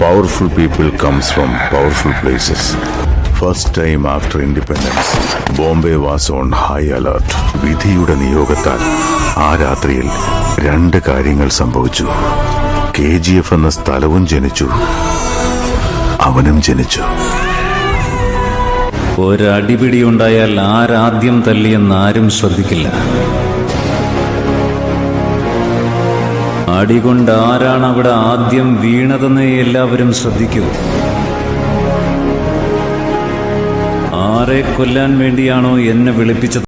Powerful people comes from powerful places. First time after independence, Bombay was on high alert. വിധിയുടെ നിയോഗത്താൽ ആ രാത്രിയിൽ 2 കാര്യങ്ങൾ സംഭവിച്ചു. KGF എന്ന സ്ഥലവും ജനിച്ചു, അവനും ജനിച്ചു. ഒരടിപിടി ഉണ്ടായാൽ ആരാദ്യം തല്ലിയെന്ന് ആരും ശ്രദ്ധിക്കില്ല. അടികൊണ്ട് ആരാണ് അവിടെ ആദ്യം വീണതെന്ന് എല്ലാവരും ശ്രദ്ധിക്കൂ. ആരെ കൊല്ലാൻ വേണ്ടിയാണോ എന്നെ വിളിപ്പിച്ചത്